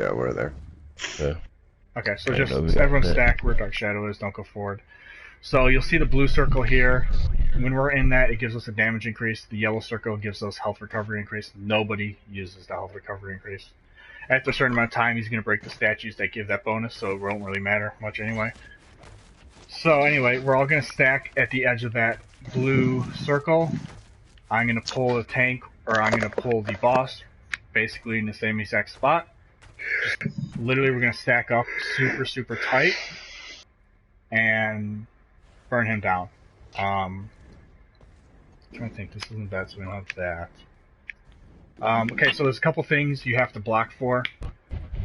Yeah, we're there. Yeah. Okay, so I just know we got everyone that. stack where Dark Shadow is, don't go forward. So you'll see the blue circle here. When we're in that, it gives us a damage increase. The yellow circle gives us health recovery increase. Nobody uses the health recovery increase. After a certain amount of time, he's going to break the statues that give that bonus, so it won't really matter much anyway. So anyway, we're all going to stack at the edge of that blue circle. I'm going to pull the tank, or I'm going to pull the boss, basically in the same exact spot. Just literally, we're going to stack up super, super tight and burn him down. I'm trying to think, this isn't bad, so we don't have that. Okay, so there's a couple things you have to block for,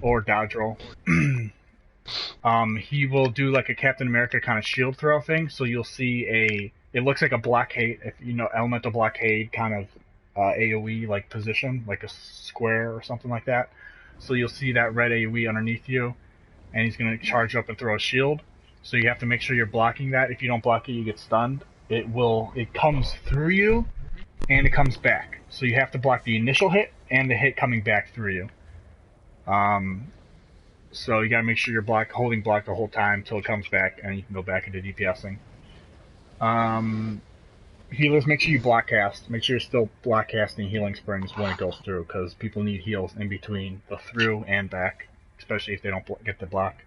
or dodge roll. He will do like a Captain America kind of shield throw thing, so you'll see it looks like a blockade, if you know, elemental blockade kind of AoE like position, like a square or something like that. So you'll see that red AoE underneath you, and he's going to charge up and throw a shield. So you have to make sure you're blocking that. If you don't block it, you get stunned. It comes through you, and it comes back. So you have to block the initial hit and the hit coming back through you. So you gotta make sure you're holding block the whole time until it comes back, and you can go back into DPSing. Healers, make sure you block cast. Make sure you're still block casting healing springs when it goes through, because people need heals in between the through and back, especially if they don't get the block.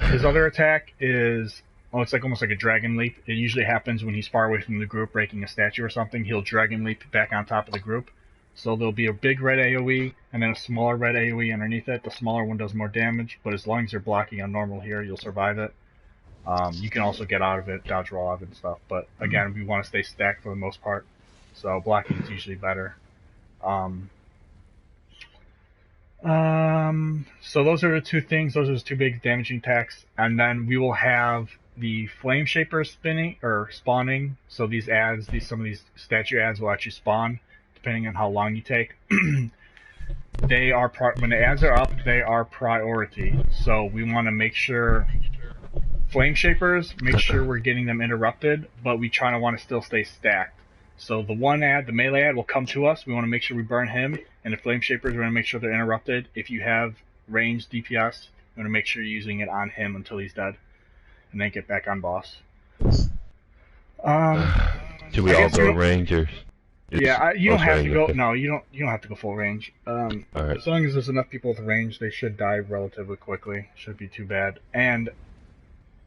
His other attack is, it's like almost like a dragon leap. It usually happens when he's far away from the group, breaking a statue or something. He'll dragon leap back on top of the group. So there'll be a big red AoE and then a smaller red AoE underneath it. The smaller one does more damage, but as long as you're blocking on normal here, you'll survive it. You can also get out of it, dodge roll out of it and stuff. But again, we want to stay stacked for the most part. So blocking is usually better. So those are the two things. Those are the two big damaging attacks. And then we will have the Flame Shaper spawning. So these ads, some of these statue ads will actually spawn, depending on how long you take. They are when the ads are up, they are priority. So we want to make sure Flame Shapers, make sure we're getting them interrupted, but we try to want to still stay stacked. So the one ad, the melee ad, will come to us. We want to make sure we burn him, and the Flame Shapers, we want to make sure they're interrupted. If you have ranged DPS, you want to make sure you're using it on him until he's dead, and then get back on boss. Should we all go rangers? Yeah, you don't have to go. No, you don't have to go full range. Right. As long as there's enough people with range, they should die relatively quickly. Shouldn't be too bad. And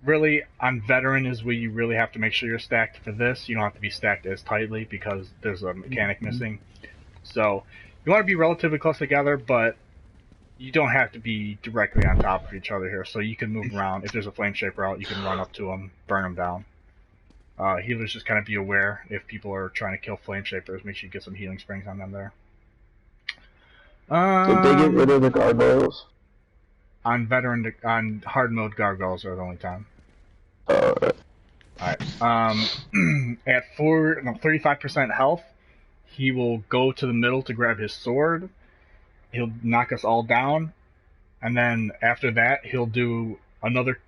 really, on veteran is where you really have to make sure you're stacked for this. You don't have to be stacked as tightly because there's a mechanic missing. So you want to be relatively close together, but you don't have to be directly on top of each other here. So you can move around. If there's a Flame Shaper out, you can run up to them, burn them down. Healers, just kind of be aware if people are trying to kill Flame Shapers. Make sure you get some healing springs on them there. Did they get rid of the gargoyles? On hard mode, gargoyles are the only time. Alright. At 35% health, he will go to the middle to grab his sword. He'll knock us all down, and then after that, he'll do another.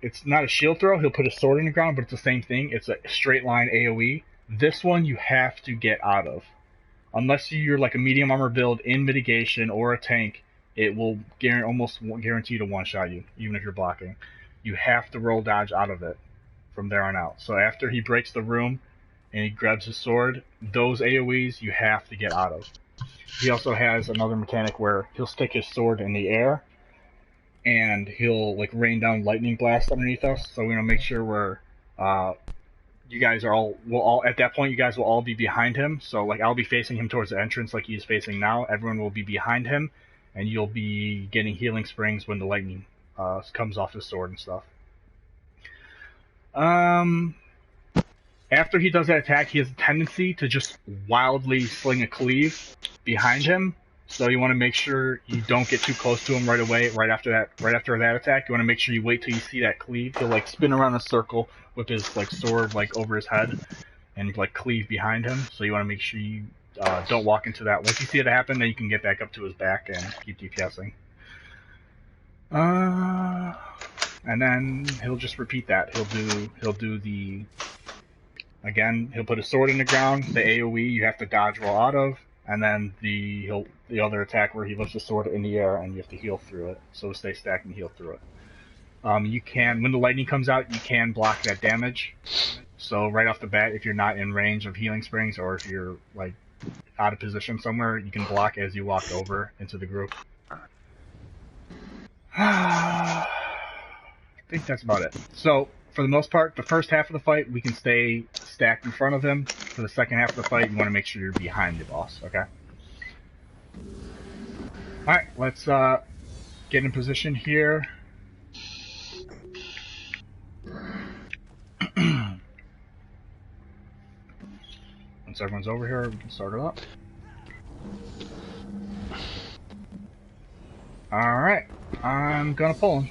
It's not a shield throw. He'll put a sword in the ground, but it's the same thing. It's a straight line AOE. This one you have to get out of, unless you're like a medium armor build in mitigation or a tank. It will almost guarantee to one-shot you, even if you're blocking. You have to roll dodge out of it from there on out. So after he breaks the room and he grabs his sword, those AoEs you have to get out of. He also has another mechanic where he'll stick his sword in the air and he'll like rain down lightning blast underneath us. So we're gonna make sure you guys are at that point you guys will all be behind him. So like I'll be facing him towards the entrance like he's facing now. Everyone will be behind him. And you'll be getting healing springs when the lightning comes off his sword and stuff. After he does that attack, he has a tendency to just wildly sling a cleave behind him. So you want to make sure you don't get too close to him right away. Right after that attack, you want to make sure you wait till you see that cleave. He'll like spin around a circle with his like sword like over his head and like cleave behind him. So you want to make sure you don't walk into that. Once you see it happen, then you can get back up to his back and keep DPSing. And then he'll just repeat that. He'll do the again. He'll put a sword in the ground. The AOE you have to dodge roll out of. and then the other attack where he lifts the sword in the air and you have to heal through it. So stay stacked and heal through it. You can, when the lightning comes out, you can block that damage. So right off the bat, if you're not in range of healing springs, or if you're like out of position somewhere, you can block as you walk over into the group. I think that's about it. So for the most part, the first half of the fight, we can stay stacked in front of him. For the second half of the fight, you want to make sure you're behind the boss, okay? Alright, let's get in position here. Once everyone's over here, we can start it up. Alright, I'm gonna pull him.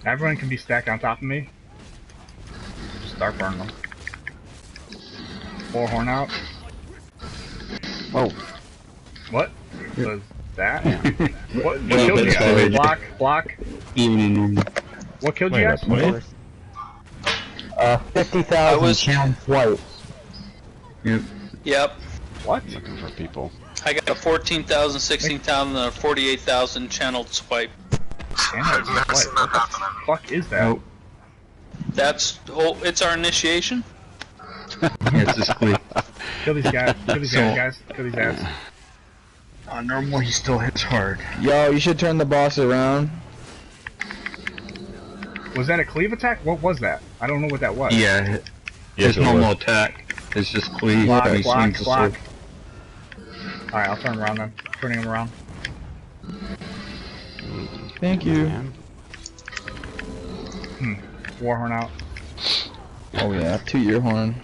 Everyone can be stacked on top of me. Just start burning them. 4 horn out. Oh. What was that? What killed you guys? Block. What killed you guys? What? 50,000 channel swipe. Yep. What? Looking for people. I got a 14,000, 16,000, and a 48,000 channeled swipe. Channel swipe. What the fuck is that? Nope. That's it's our initiation. It's just quick. Kill these guys. Kill these guys. Kill these guys. Normal, he still hits hard. Yo, you should turn the boss around. Was that a cleave attack? What was that? I don't know what that was. Yeah, Yes, his it normal was. attack is just cleave. Block, and he block, swings the block. sword. Alright, I'll turn him around then. Turning him around. Thank you. 4 horn out. Oh yeah, toot your horn.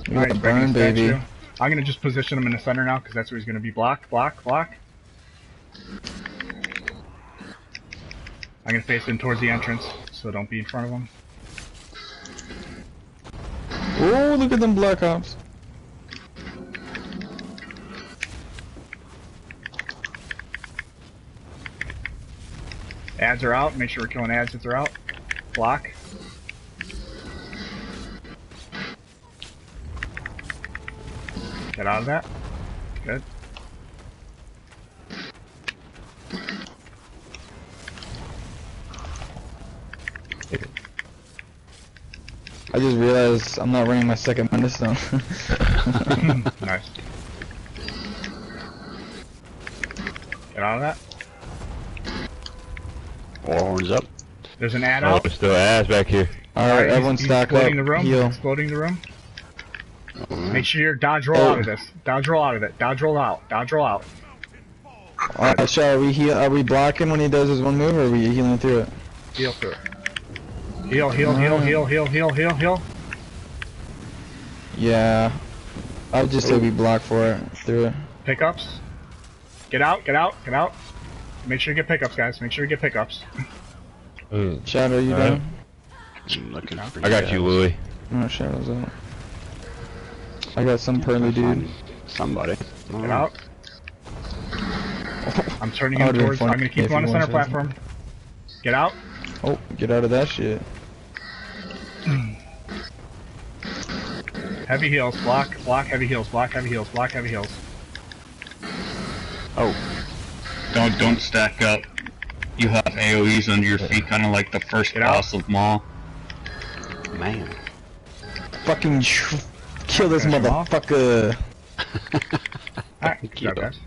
You got Alright, the he's bringing burn, his baby. statue. I'm gonna just position him in the center now, because that's where he's gonna be. Block. I'm gonna face him towards the entrance, so don't be in front of him. Oh, look at them Black Ops. Ads are out. Make sure we're killing ads if they're out. Block. Get out of that. Good. I just realized I'm not running my second Stone. Nice. Get out of that. War horns up. There's an ad Oh, out. there's still ass back here. Alright, everyone he's stock up. exploding the room. Heal. Exploding the room. Make sure you dodge roll out of this. Dodge roll out of it. Dodge roll out. Dodge roll out. Alright, so are we heal? Are we blocking when he does his one move, or are we healing through it? Heal through it. Heal. Heal. Yeah. I would just say we block for it through it. Pickups. Get out. Make sure you get pickups, guys. Make sure you get pickups. Shadow, you Alright. down? I'm looking for I got you, Louie. No, Shadow's out. I got some pearly dude. Somebody. Get out. I'm turning Oh, him dude, towards. funny I'm gonna keep if him on the you center want to say platform. Get out. Oh, get out of that shit. Heavy heals. Block. Heavy heals. Block. Heavy heals. Oh. Don't stack up. You have AoEs under your feet, kind of like the first Get out. boss of Maw. Man. Fucking kill this Finish him off. motherfucker. Alright, good job, guys.